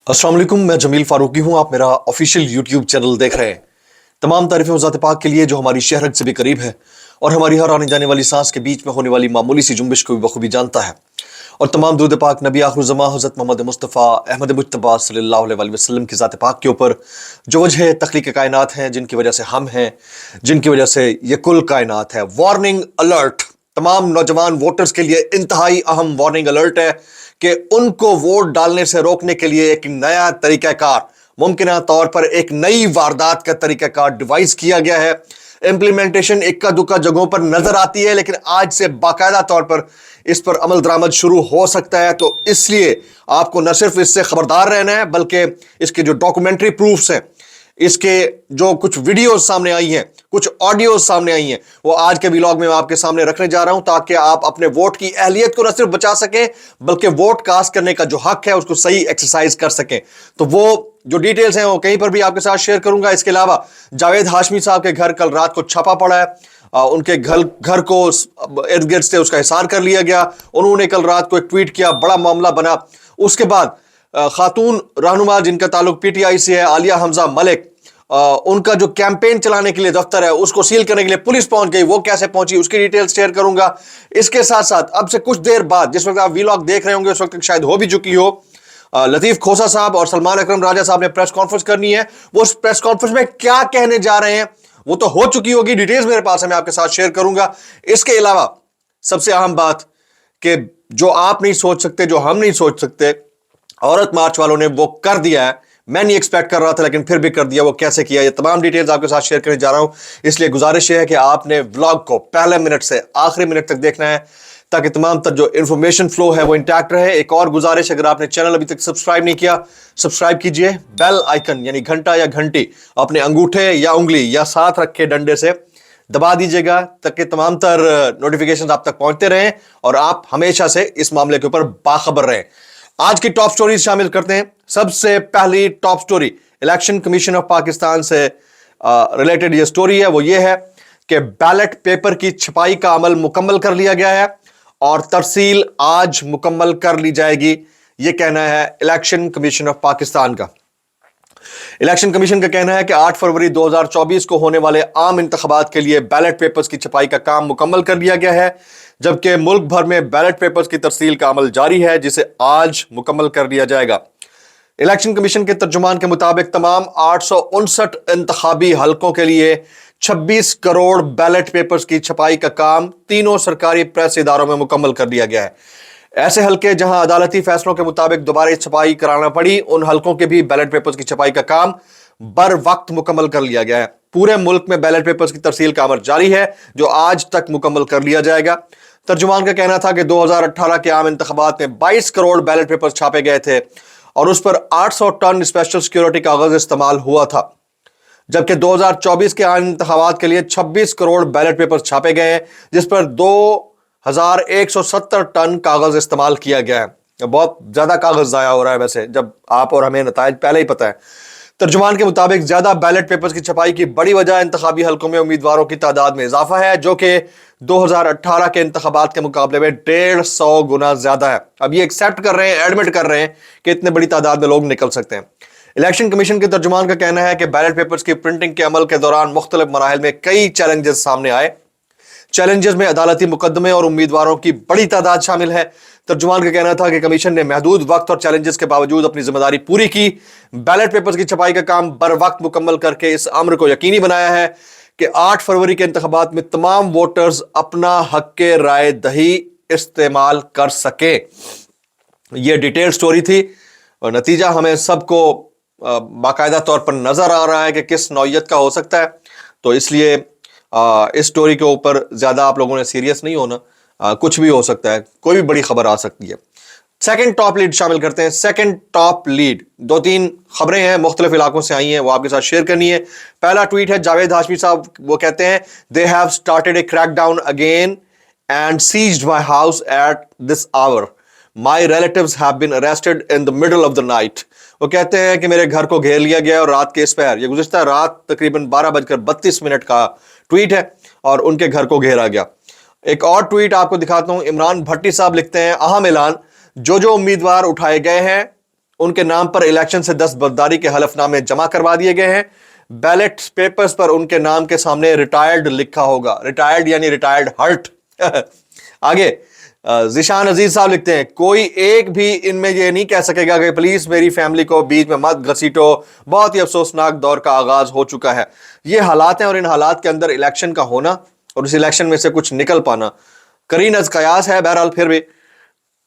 अस्सलाम वालेकुम, मैं जमील फारूकी हूं। आप मेरा ऑफिशियल यूट्यूब चैनल देख रहे हैं। तमाम तारीफें ज़ात पाक के लिए जो हमारी शहरत से भी करीब है और हमारी हर आने जाने वाली सांस के बीच में होने वाली मामूली सी जुम्बिश को भी बखूबी जानता है। और तमाम दुरूद पाक नबी आखिर ज़मा हज़रत मोहम्मद मुस्तफ़ा अहमद मुज्तबा सल्लल्लाहु अलैहि वसल्लम की ज़ात पाक के ऊपर जो वजह तख्लीक कायनात हैं, जिनकी वजह से हम हैं, जिनकी वजह से ये कुल कायनात है। वार्निंग अलर्ट, तमाम नौजवान वोटर्स के लिए इंतहाई अहम वार्निंग अलर्ट है कि उनको वोट डालने से रोकने के लिए एक नया तरीक़ाकार, मुमकिन तौर पर एक नई वारदात का तरीक़ाकार डिवाइस किया गया है। इम्प्लीमेंटेशन इक्का दुक्का जगहों पर नजर आती है, लेकिन आज से बाकायदा तौर पर इस पर अमल दरामद शुरू हो सकता है। तो इसलिए आपको न सिर्फ इससे खबरदार रहना है, बल्कि इसके जो डॉक्यूमेंट्री प्रूफ्स हैं, इसके जो कुछ वीडियोस सामने आई हैं, कुछ ऑडियोज सामने आई हैं, वो आज के व्लॉग में मैं आपके सामने रखने जा रहा हूं, ताकि आप अपने वोट की अहलियत को न सिर्फ बचा सकें, बल्कि वोट कास्ट करने का जो हक है उसको सही एक्सरसाइज कर सकें। तो वो जो डिटेल्स हैं वो कहीं पर भी आपके साथ शेयर करूंगा। इसके अलावा जावेद हाशमी साहब के घर कल रात को छापा पड़ा है। उनके घर को इर्द गिर्द से उसका हिसार कर लिया गया। उन्होंने कल रात को एक ट्वीट किया, बड़ा मामला बना। उसके बाद खातून रहनुमा जिनका ताल्लुक पीटीआई से है, आलिया हमजा मलिक, उनका जो कैंपेन चलाने के लिए दफ्तर है उसको सील करने के लिए पुलिस पहुंच गई। वो कैसे पहुंची उसकी डिटेल्स शेयर करूंगा। इसके साथ साथ अब से कुछ देर बाद, जिस वक्त आप व्लॉग देख रहे होंगे उस वक्त शायद हो भी चुकी हो, लतीफ खोसा साहब और सलमान अकरम राजा साहब ने प्रेस कॉन्फ्रेंस करनी है। वो उस प्रेस कॉन्फ्रेंस में क्या कहने जा रहे हैं वो तो हो चुकी होगी, डिटेल्स मेरे पास है, मैं आपके साथ शेयर करूंगा। इसके अलावा सबसे अहम बात कि जो आप नहीं सोच सकते, जो हम नहीं सोच सकते, औरत मार्च वालों ने वो कर दिया है। मैं नहीं एक्सपेक्ट कर रहा था, लेकिन फिर भी कर दिया। वो कैसे किया, ये तमाम डिटेल्स आपके साथ शेयर करने जा रहा हूं। इसलिए गुजारिश है कि आपने व्लॉग को पहले मिनट से आखिरी मिनट तक देखना है, ताकि तमाम तक जो इंफॉर्मेशन फ्लो है वो इंटैक्ट रहे। एक और गुजारिश, अगर आपने चैनल अभी तक सब्सक्राइब नहीं किया, सब्सक्राइब कीजिए। बेल आइकन यानी घंटा या घंटी अपने अंगूठे या उंगली या साथ रखे डंडे से दबा दीजिएगा, ताकि तमाम तर नोटिफिकेशन आप तक पहुंचते रहें और आप हमेशा से इस मामले के ऊपर बाखबर रहें। आज की टॉप स्टोरीज शामिल करते हैं। सबसे पहली top story election commission of Pakistan से रिलेटेड ये स्टोरी है। वो ये है कि बैलेट पेपर की छपाई का अमल मुकम्मल कर लिया गया है और तरसील आज मुकम्मल कर ली जाएगी। ये कहना है इलेक्शन कमीशन ऑफ पाकिस्तान का। इलेक्शन कमीशन का कहना है कि 8 फरवरी 2024 को होने वाले आम इंतखाबात के लिए बैलेट पेपर्स की छपाई का काम मुकम्मल कर लिया गया है, जबकि मुल्क भर में बैलेट पेपर्स की तरसील का अमल जारी है, जिसे आज मुकम्मल कर लिया जाएगा। इलेक्शन कमीशन के तर्जुमान के मुताबिक तमाम 859 इंतखाबी हलकों के लिए 26 करोड़ बैलेट पेपर्स की छपाई का काम तीनों सरकारी प्रेस इदारों में मुकम्मल कर लिया गया है। ऐसे हलके जहां अदालती फैसलों के मुताबिक दोबारा छपाई कराना पड़ी, उन हलकों के भी बैलेट पेपर्स की छपाई का काम बर वक्त मुकम्मल कर लिया गया है। पूरे मुल्क में बैलेट पेपर्स की तरसील का अमल जारी है, जो आज तक मुकम्मल कर लिया जाएगा। तर्जुमान का कहना था कि 2018 के आम इंतखाबात में 22 करोड़ बैलेट पेपर्स छापे गए थे और उस पर 800 टन स्पेशल सिक्योरिटी कागज इस्तेमाल हुआ था, जबकि 2024 के आम इंतखाबात के लिए 26 करोड़ बैलेट पेपर्स छापे गए हैं, जिस पर 2170 टन कागज इस्तेमाल किया गया है। बहुत ज्यादा कागज जाया हो रहा है वैसे, जब आप और हमें नतायज पहले ही पता है। तर्जुमान के मुताबिक ज्यादा बैलेट पेपर्स की छपाई की बड़ी वजह इंतखाबी हलकों में उम्मीदवारों की तादाद में इजाफा है, जो कि 2018 के इंतखाबात के मुकाबले में 150 गुना ज्यादा है। अब ये एक्सेप्ट कर रहे हैं, एडमिट कर रहे हैं कि इतने बड़ी तादाद में लोग निकल सकते हैं। इलेक्शन कमीशन के तर्जुमान का कहना है कि बैलेट पेपर्स की प्रिंटिंग के अमल के दौरान मुख्तलिफ मराहिल में कई चैलेंजेस सामने आए। चैलेंजेस में अदालती मुकदमे और उम्मीदवारों की बड़ी तादाद शामिल है। तर्जुमान का कहना था कि कमीशन ने महदूद वक्त और चैलेंजेस के बावजूद अपनी जिम्मेदारी पूरी की। बैलेट पेपर्स की छपाई का काम बर वक्त मुकम्मल करके इस अमर को यकीनी बनाया है कि 8 फरवरी के इंतखाबात में तमाम वोटर्स अपना हक के राय दही इस्तेमाल कर सके। यह डिटेल स्टोरी थी और नतीजा हमें सबको बाकायदा तौर पर नजर आ रहा है कि किस नौयत का हो सकता है। तो इसलिए इस स्टोरी के ऊपर ज्यादा आप लोगों ने सीरियस नहीं होना। कुछ भी हो सकता है, कोई भी बड़ी खबर आ सकती है। सेकंड टॉप लीड शामिल करते हैं। सेकंड टॉप लीड 2-3 खबरें हैं, मुख्तलिफ इलाकों से आई हैं, वो आपके साथ शेयर करनी है। पहला ट्वीट है जावेद हाशमी साहब, वो कहते हैं they have started a crackdown again and seized my house at this hour. My relatives have been arrested in the middle of the night. वो कहते हैं कि मेरे घर को घेर लिया गया और रात के इस पहर, ये गुज़िश्ता रात तकरीबन 12:32 का ट्वीट है, और उनके घर को घेरा गया। एक और ट्वीट आपको दिखाता हूं। इमरान भट्टी साहब लिखते हैं अहम ऐलान, जो उम्मीदवार उठाए गए हैं ان کے نام پر الیکشن سے دستبرداری کے حلف نامے جمع کروا دیے گئے ہیں. بیلٹ پیپرز پر ان کے نام کے سامنے ریٹائرڈ لکھا ہوگا. ریٹائرڈ یعنی ریٹائرڈ ہرٹ. آگے ذیشان عزیز صاحب لکھتے ہیں کوئی ایک بھی ان میں یہ نہیں کہہ سکے گا کہ پلیز میری فیملی کو بیچ میں مت گھسیٹو. بہت ہی افسوسناک دور کا آغاز ہو چکا ہے. یہ حالات ہیں اور ان حالات کے اندر الیکشن کا ہونا اور اس الیکشن میں سے کچھ نکل پانا قرین از قیاس ہے. بہرحال پھر بھی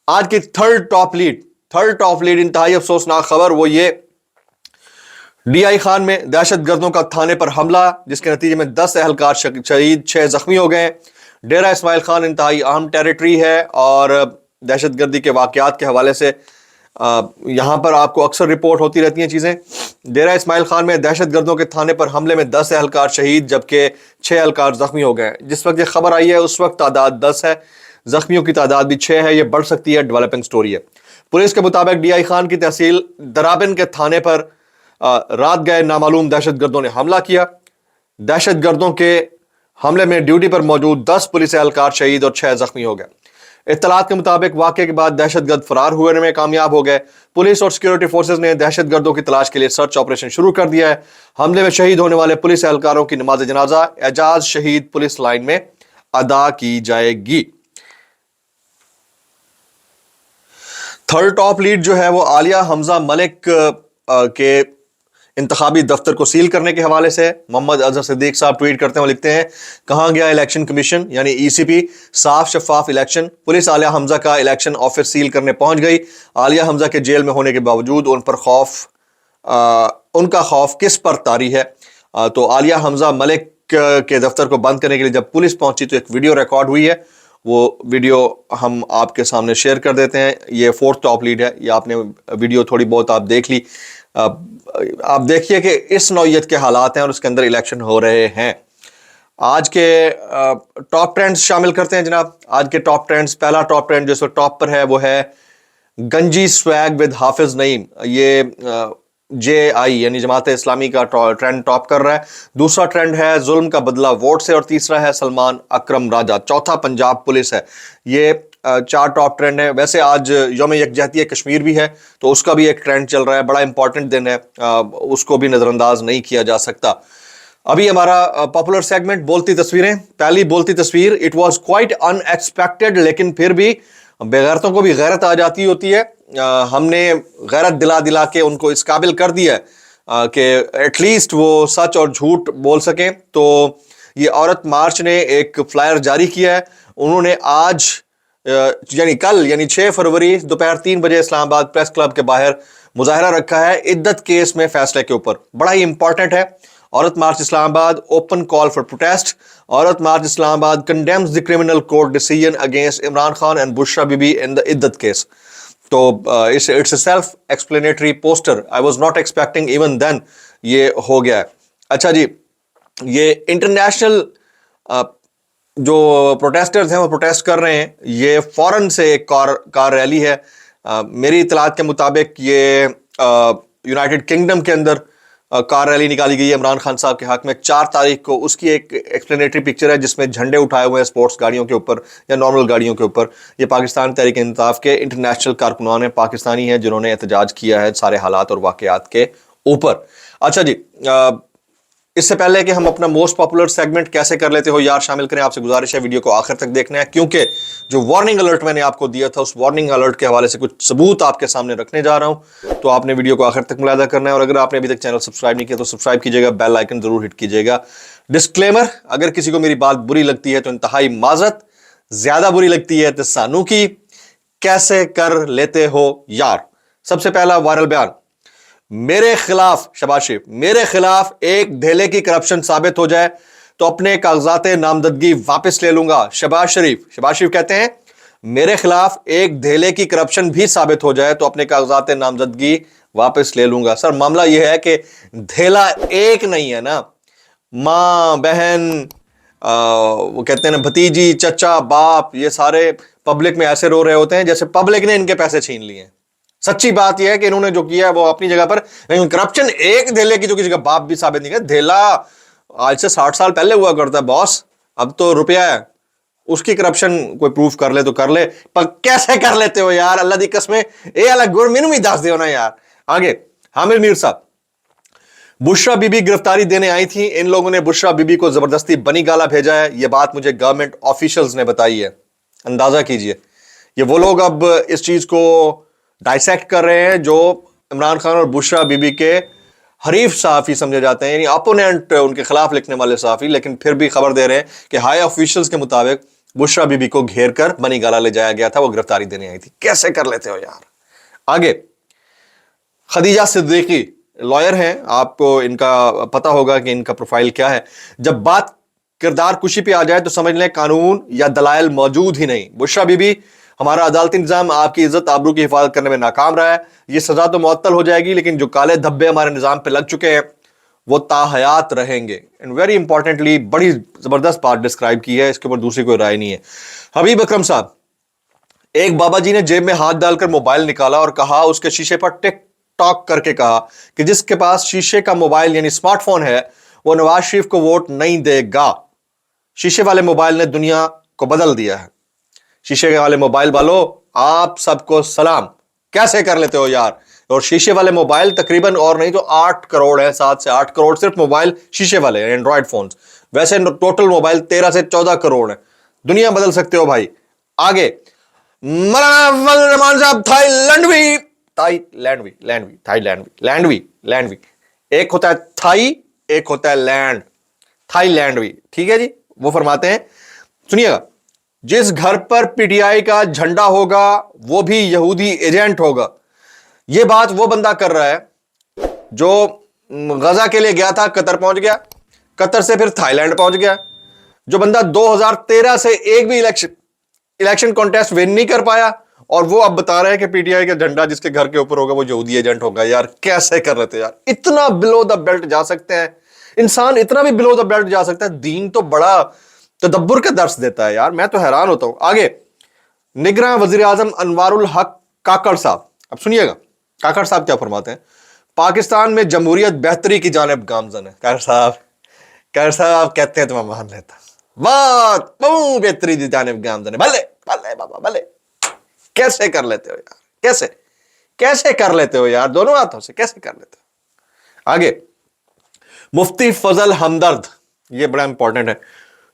آج کی تھرڈ ٹاپ لیڈ انتہائی افسوسناک خبر وہ یہ ڈی آئی خان میں دہشت گردوں کا تھانے پر حملہ جس کے نتیجے میں 10 اہلکار شہید 6 زخمی ہو گئے. ڈیرہ اسماعیل خان انتہائی اہم ٹیریٹری ہے اور دہشت گردی کے واقعات کے حوالے سے یہاں پر آپ کو اکثر رپورٹ ہوتی رہتی ہیں چیزیں. ڈیرہ اسماعیل خان میں دہشت گردوں کے تھانے پر حملے میں 10 اہلکار شہید جبکہ 6 اہلکار زخمی ہو گئے. جس وقت یہ خبر آئی ہے اس وقت تعداد 10 ہے, زخمیوں کی تعداد بھی 6 ہے. یہ بڑھ سکتی ہے, ڈیولپنگ سٹوری ہے. پولیس کے مطابق ڈی آئی خان کی تحصیل درابن کے تھانے پر رات گئے نامعلوم دہشت گردوں نے حملہ کیا. دہشت گردوں کے حملے میں ڈیوٹی پر موجود 10 پولیس اہلکار شہید اور 6 زخمی ہو گئے. اطلاعات کے مطابق واقعے کے بعد دہشت گرد فرار ہونے میں کامیاب ہو گئے. پولیس اور سیکیورٹی فورسز نے دہشت گردوں کی تلاش کے لیے سرچ آپریشن شروع کر دیا ہے. حملے میں شہید ہونے والے پولیس اہلکاروں کی نماز جنازہ اعجاز شہید پولیس لائن میں ادا کی جائے گی. تھرڈ ٹاپ لیڈ جو ہے وہ عالیہ حمزہ ملک کے انتخابی دفتر کو سیل کرنے کے حوالے سے. محمد اظہر صدیق صاحب ٹویٹ کرتے ہیں, وہ لکھتے ہیں کہاں گیا الیکشن کمیشن یعنی ای سی پی, صاف شفاف الیکشن. پولیس عالیہ حمزہ کا الیکشن آفس سیل کرنے پہنچ گئی. عالیہ حمزہ کے جیل میں ہونے کے باوجود ان کا خوف کس پر طاری ہے. تو عالیہ حمزہ ملک کے دفتر کو بند کرنے کے لیے جب پولیس پہنچی تو ایک ویڈیو ریکارڈ ہوئی ہے, وہ ویڈیو ہم آپ کے سامنے شیئر کر دیتے ہیں. یہ فورتھ ٹاپ لیڈ ہے. یہ آپ نے ویڈیو تھوڑی بہت آپ دیکھ لی. آپ دیکھیے کہ اس نوعیت کے حالات ہیں اور اس کے اندر الیکشن ہو رہے ہیں. آج کے ٹاپ ٹرینڈز شامل کرتے ہیں جناب. آج کے ٹاپ ٹرینڈز, پہلا ٹاپ ٹرینڈ جو ٹاپ پر ہے وہ ہے گنجی سویگ ود حافظ نعیم. یہ جے آئی یعنی جماعت اسلامی کا ٹرینڈ ٹاپ کر رہا ہے. دوسرا ٹرینڈ ہے ظلم کا بدلہ ووٹ سے, اور تیسرا ہے سلمان اکرم راجہ. چوتھا پنجاب پولیس ہے. یہ 4 ٹاپ ٹرینڈ ہیں. ویسے آج یوم یکجہتی کشمیر بھی ہے تو اس کا بھی ایک ٹرینڈ چل رہا ہے. بڑا امپورٹنٹ دن ہے, اس کو بھی نظر انداز نہیں کیا جا سکتا. ابھی ہمارا پاپولر سیگمنٹ بولتی تصویریں. پہلی بولتی تصویر it was quite in expected, لیکن پھر بھی بےغیرتوں کو بھی غیرت آ جاتی ہوتی ہے. ہم نے غیرت دلا کے ان کو اس قابل کر دیا ہے کہ ایٹ لیسٹ وہ سچ اور جھوٹ بول سکیں. تو یہ عورت مارچ نے ایک فلائر جاری کیا ہے. انہوں نے آج یعنی کل یعنی 6 فروری دوپہر 3 بجے اسلام آباد پریس کلب کے باہر مظاہرہ رکھا ہے عدت کیس میں فیصلے کے اوپر. بڑا ہی امپورٹنٹ ہے. عورت مارچ اسلام آباد اوپن کال فار پروٹیسٹ. عورت March Islamabad condemns the criminal court decision against Imran Khan and Bushra Bibi in the عدت کیس. تو it's a self explanatory poster. I was not expecting even then یہ ہو گیا ہے. اچھا جی, یہ انٹرنیشنل جو پروٹیسٹرز ہیں وہ پروٹیسٹ کر رہے ہیں. یہ فورن سے ایک کار ریلی ہے. میری اطلاعات کے مطابق یہ یونائٹڈ کنگڈم کے اندر کار ریلی نکالی گئی ہے عمران خان صاحب کے حق میں 4 تاریخ کو. اس کی ایک ایکسپلینیٹری پکچر ہے جس میں جھنڈے اٹھائے ہوئے ہیں اسپورٹس گاڑیوں کے اوپر یا نارمل گاڑیوں کے اوپر. یہ پاکستان تحریک انصاف کے انٹرنیشنل کارکنان ہیں, پاکستانی ہیں, جنہوں نے احتجاج کیا ہے سارے حالات اور واقعات کے اوپر. اچھا جی, اس سے پہلے کہ ہم اپنا موسٹ پاپولر سیگمنٹ کیسے کر لیتے ہو یار شامل کریں, آپ سے گزارش ہے ویڈیو کو آخر تک دیکھنا ہے, کیونکہ جو وارننگ الرٹ میں نے آپ کو دیا تھا اس وارننگ الرٹ کے حوالے سے کچھ ثبوت آپ کے سامنے رکھنے جا رہا ہوں. تو آپ نے ویڈیو کو آخر تک ملاحظہ کرنا ہے, اور اگر آپ نے ابھی تک چینل سبسکرائب نہیں کیا تو سبسکرائب کیجیے گا, بیل آئیکن ضرور ہٹ کیجیے گا. ڈسکلیمر, اگر کسی کو میری بات بری لگتی ہے تو انتہائی معذرت, زیادہ بری لگتی ہے تو سانو کی. کیسے کر لیتے ہو یار. سب سے پہلا وائرل بیان, میرے خلاف شہباز شریف, میرے خلاف ایک دھیلے کی کرپشن ثابت ہو جائے تو اپنے کاغذات نامزدگی واپس لے لوں گا. شہباز شریف کہتے ہیں میرے خلاف ایک دھیلے کی کرپشن بھی ثابت ہو جائے تو اپنے کاغذات نامزدگی واپس لے لوں گا. سر معاملہ یہ ہے کہ دھیلا ایک نہیں ہے نا, ماں بہن وہ کہتے ہیں نا بھتیجی چچا باپ, یہ سارے پبلک میں ایسے رو رہے ہوتے ہیں جیسے پبلک نے ان کے پیسے چھین لیے ہیں. سچی بات یہ ہے کہ انہوں نے جو کیا ہے وہ اپنی جگہ پر, لیکن کرپشن ایک دھیلے کی جو کسی کا باپ بھی ثابت نہیں کرتا. دھیلا آج سے 60 سال پہلے ہوا کرتا ہے باس, اب تو روپیہ ہے. اس کی کرپشن کوئی پروف کر لے تو کر لے, پر کیسے کر لیتے ہو یار اللہ دی قسمیں. اے اللہ گر مینوں بھی دس دیو نا یار, आगे, हामिद मीर साहब, बुशरा बीबी गिरफ्तारी देने आई थी, इन लोगों ने बुशरा बीबी को जबरदस्ती बनी गाला भेजा है, यह बात मुझे गवर्नमेंट ऑफिशियल्स ने बताई है। अंदाजा कीजिए, ये वो लोग अब इस चीज को डाइसेक्ट कर रहे हैं जो इमरान खान और बुशरा बीबी के हरीफ सहाफी समझे जाते हैं, यानी अपोनेंट, उनके खिलाफ लिखने वाले सहाफी, लेकिन फिर भी खबर दे रहे हैं कि हाई ऑफिशियल्स के मुताबिक बुशरा बीबी को घेर कर बनी गाला ले जाया गया था, वो गिरफ्तारी देने आई थी। कैसे कर लेते हो यार। आगे, खदीजा सिद्दीकी लॉयर हैं, आपको इनका पता होगा कि इनका प्रोफाइल क्या है। जब बात किरदार कुशी पे आ जाए तो समझ लें कानून या दलाइल मौजूद ही नहीं। बुशरा बीबी, हमारा अदालती निजाम आपकी इज्जत आबरू की हिफाजत करने में नाकाम रहा है, ये सजा तो मुअत्तल हो जाएगी, लेकिन जो काले धब्बे हमारे निजाम पे लग चुके हैं वो ताहयात रहेंगे। एंड वेरी इंपॉर्टेंटली बड़ी जबरदस्त बात डिस्क्राइब की है, इसके ऊपर दूसरी कोई राय नहीं है। हबीब अकरम साहब, एक बाबा जी ने जेब में हाथ डालकर मोबाइल निकाला और कहा, उसके शीशे पर टिक टॉक करके कहा कि जिसके पास शीशे का मोबाइल यानी स्मार्टफोन है वो नवाज शरीफ को वोट नहीं देगा। शीशे वाले मोबाइल ने दुनिया को बदल दिया है। शीशे वाले मोबाइल वालों, आप सबको सलाम, कैसे कर लेते हो यार। और शीशे वाले मोबाइल तकरीबन और नहीं तो 8 करोड़ है, 7 से 8 करोड़ सिर्फ मोबाइल शीशे वाले एंड्रॉयड फोन्स, वैसे टोटल मोबाइल 13 से 14 करोड़ है। दुनिया बदल सकते हो भाई। आगे, मौलाना रहमान साहब, थाईलैंडवी, एक होता है थाई, एक होता है लैंड, थाईलैंडवी, ठीक है जी। वो फरमाते हैं, सुनिएगा, जिस घर पर पीटीआई का झंडा होगा वो भी यहूदी एजेंट होगा। ये बात वो बंदा कर रहा है जो गजा के लिए गया था, कतर पहुंच गया, कतर से फिर थाईलैंड पहुंच गया। जो बंदा 2013 से एक भी इलेक्शन कॉन्टेस्ट विन नहीं कर पाया और वो अब बता रहे हैं कि पीटीआई का झंडा जिसके घर के ऊपर होगा वो यहूदी एजेंट होगा। यार कैसे कर रहे थे यार, इतना बिलो द बेल्ट जा सकते हैं इंसान, इतना भी बिलो द बेल्ट जा सकता है। दीन तो बड़ा तदब्बुर का दर्स देता है यार, मैं तो हैरान होता हूं। आगे, निगरान वजीर आजम अनवारुल हक काकड़ साहब, अब सुनिएगा काकड़ साहब क्या फरमाते हैं। पाकिस्तान में जमहूरियत बेहतरी की जानिब गामजन है। काकड़ साहब कहते हैं तो मैं मान लेता, बात बेहतरी की जानिब गामजन है। भले भले बाबा भले। कैसे कर लेते हो यार, कैसे कर लेते हो यार, दोनों हाथों से कैसे कर लेते हो। आगे, मुफ्ती फजल हमदर्द, ये बड़ा इंपॉर्टेंट है।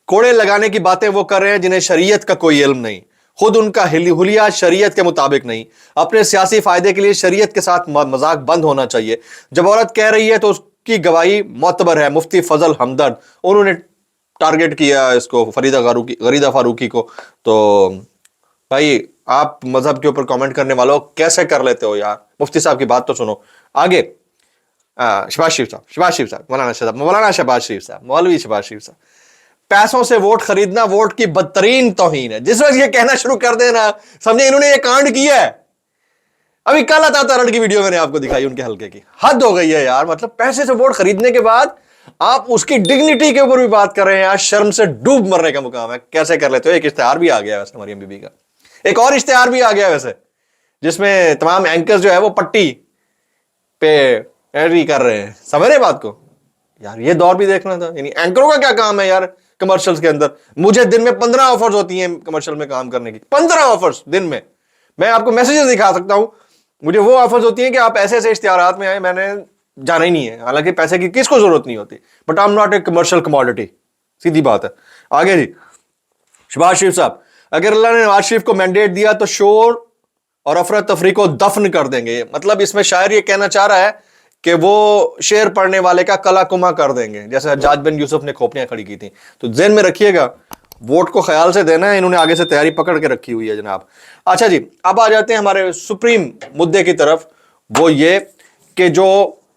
कोड़े लगाने की बातें वो कर रहे हैं जिन्हें शरीयत का कोई इल्म नहीं, खुद उनका हुलिया शरीयत के मुताबिक नहीं, अपने सियासी फायदे के लिए शरीयत के साथ मजाक बंद होना चाहिए। जब औरत कह रही है तो उसकी गवाही मोतबर है। मुफ्ती फजल हमदर्द, उन्होंने टारगेट किया इसको गरीदा फारूकी को। तो भाई आप मजहब के ऊपर कमेंट करने वालों कैसे कर लेते हो यार, मुफ्ती साहब की बात तो सुनो। आगे, शहबाज शरीफ साहब, मौलाना शहबाज शरीफ साहब, मौलवी शहबाज शरीफ साहब, पैसों से वोट खरीदना वोट की बदतरीन तौहीन है। जिस वक्त ये कहना शुरू कर देना, समझे इन्होंने ये कांड किया है। अभी कल आता तरड़ की वीडियो मैंने आपको दिखाई उनके हल्के की, हद हो गई है यार। मतलब पैसे से वोट खरीदने के बाद आप उसकी डिग्निटी के ऊपर भी बात कर रहे हैं यार, शर्म से डूब मरने का मुकाम है। कैसे कर लेते हो। एक इश्तेहार भी आ गया वैसे मरियम बीबी का, एक और इश्तेहार भी आ गया वैसे, जिसमें तमाम एंकर्स जो है वो पट्टी पे एंट्री कर रहे हैं। समझ रहे बात को यार, ये दौर भी देखना था। यानी एंकरों का क्या काम है यार कमर्शियल्स के अंदर। मुझे दिन में 15 ऑफर्स होती हैं कमर्शियल में काम करने की, 15 ऑफर्स दिन में। मैं आपको मैसेजेस दिखा सकता हूं, मुझे वो ऑफर्स होती हैं कि आप ऐसे ऐसे इश्तिहारात में आए, मैंने जाना ही नहीं है। हालांकि पैसे की किसको जरूरत नहीं होती, but I am not a commercial commodity, सीधी बात है। आगे जी, शहबाज शरीफ साहब, अगर अल्लाह ने नवाज शरीफ को मैंडेट दिया तो शोर और अफरा तफरी को दफन कर देंगे। मतलब इसमें शायर ये कहना चाह रहा है कि वो शेर पढ़ने वाले का कला कुमा कर देंगे, जैसे हज्जाज बिन यूसुफ ने खोपड़ियां खड़ी की थी। तो ज़हन में रखिएगा, वोट को ख्याल से देना है। इन्होंने आगे से तैयारी पकड़ के रखी हुई है जनाब। अच्छा जी, अब आ जाते हैं हमारे सुप्रीम मुद्दे की तरफ। वो ये कि जो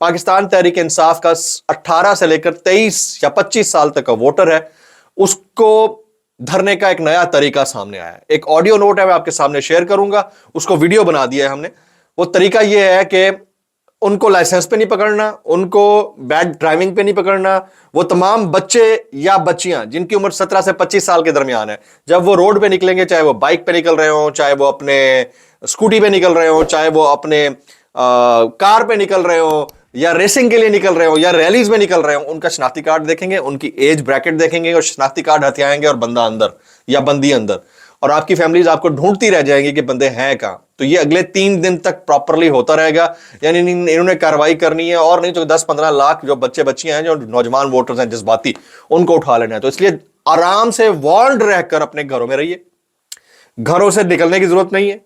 पाकिस्तान तहरीक इंसाफ का 18 से लेकर 23 या 25 साल तक का वोटर है, उसको धरने का एक नया तरीका सामने आया है। एक ऑडियो नोट है, मैं आपके सामने शेयर करूंगा, उसको वीडियो बना दिया है हमने। वो तरीका ये है कि उनको लाइसेंस पे नहीं पकड़ना, उनको बैड ड्राइविंग पे नहीं पकड़ना। वो तमाम बच्चे या बच्चियां जिनकी उम्र 17 से 25 साल के दरमियान है, जब वो रोड पे निकलेंगे, चाहे वो बाइक पे निकल रहे हो, चाहे वो अपने स्कूटी पे निकल रहे हो, चाहे वो अपने कार पे निकल रहे हो, या रेसिंग के लिए निकल रहे हो, या रैलीज में निकल रहे हो, उनका शनाख्ती कार्ड देखेंगे, उनकी एज ब्रैकेट देखेंगे और शनाख्ती कार्ड हथियाएंगे और बंदा अंदर या बंदी अंदर। और आपकी फैमिलीज आपको ढूंढती रह जाएंगी कि बंदे हैं कहां। तो ये अगले 3 दिन तक प्रॉपरली होता रहेगा, यानी इन्होंने कार्रवाई करनी है, और नहीं तो 10-15 लाख जो बच्चे बच्चियां हैं, जो नौजवान वोटर्स हैं जज्बाती, उनको उठा लेना है। तो इसलिए आराम से वार्न्ड रहकर अपने घरों में रहिए, घरों से निकलने की जरूरत नहीं है।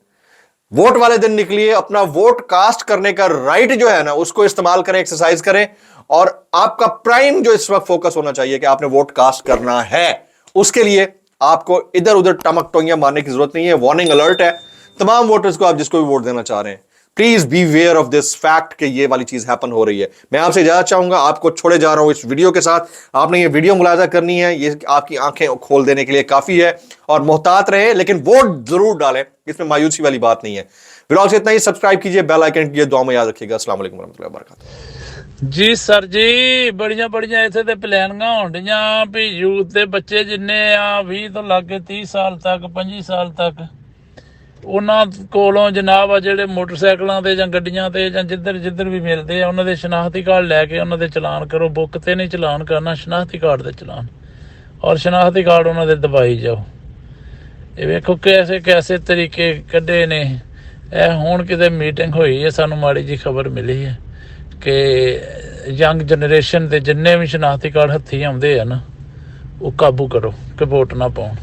वोट वाले दिन निकलिए, अपना वोट कास्ट करने का राइट जो है ना उसको इस्तेमाल करें, एक्सरसाइज करें, और आपका प्राइम जो इस वक्त फोकस होना चाहिए कि आपने वोट कास्ट करना है, उसके लिए आपको इधर उधर टमक टोंगियां मारने की जरूरत नहीं है। वार्निंग अलर्ट है तमाम वोटर्स को, आप जिसको भी वोट देना चाह रहे हैं, please beware of this fact कि ये वाली चीज हैपन हो रही है। मैं आपसे इजाजत चाहूंगा, आपको छोड़े जा रहा हूं इस वीडियो के साथ। आपने ये वीडियो मुलाजा करनी है, ये आपकी आंखें खोल देने के लिए काफी है, और मोहतात रहे, लेकिन वोट जरूर डालें, इसमें मायूसी वाली बात नहीं है। व्लॉग से इतना ही, सब्सक्राइब कीजिए, बेल आइकन कीजिए, दुआ में याद रखिएगा। अस्सलाम वालेकुम वरहमतुल्लाहि वबरकातुहू। जी सर जी, बड़ियां बड़ियां इत्थे ते प्लानिंगां होण डईयां भी यूथ दे बच्चे जिन्ने आ 20 ਤੋਂ ਲੱਗ ਕੇ 30 ਸਾਲ ਤੱਕ 25 ਸਾਲ ਤੱਕ ਉਹਨਾਂ ਕੋਲੋਂ ਜਨਾਬ ਆ ਜਿਹੜੇ ਮੋਟਰਸਾਈਕਲਾਂ ਤੇ ਜਾਂ ਗੱਡੀਆਂ ਤੇ ਜਾਂ ਜਿੱਧਰ ਵੀ ਮਿਲਦੇ ਆ ਉਹਨਾਂ ਦੇ ਸ਼ਨਾਖਤੀ ਕਾਰਡ ਲੈ ਕੇ ਉਹਨਾਂ ਦੇ ਚਲਾਨ ਕਰੋ। ਬੁੱਕ ਤੇ ਨਹੀਂ ਚਲਾਨ ਕਰਨਾ, ਸ਼ਨਾਖਤੀ ਕਾਰਡ ਦੇ ਚਲਾਨ, ਔਰ ਸ਼ਨਾਖਤੀ ਕਾਰਡ ਉਹਨਾਂ ਦੇ ਦਬਾਈ ਜਾਓ। ਇਹ ਵੇਖੋ ਕੈਸੇ ਤਰੀਕੇ ਕੱਢੇ ਨੇ। ਇਹ ਹੁਣ ਕਿਤੇ ਮੀਟਿੰਗ ਹੋਈ ਹੈ, ਸਾਨੂੰ ਮਾੜੀ ਜੀ ਖਬਰ ਮਿਲੀ ਹੈ ਕਿ ਯੰਗ ਜਨਰੇਸ਼ਨ ਦੇ ਜਿੰਨੇ ਵੀ ਸ਼ਨਾਖਤੀ ਕਾਰਡ ਹੱਥੀਂ ਆਉਂਦੇ ਆ ਨਾ, ਉਹ ਕਾਬੂ ਕਰੋ ਕਿ ਵੋਟ ਨਾ ਪਾਉਣ।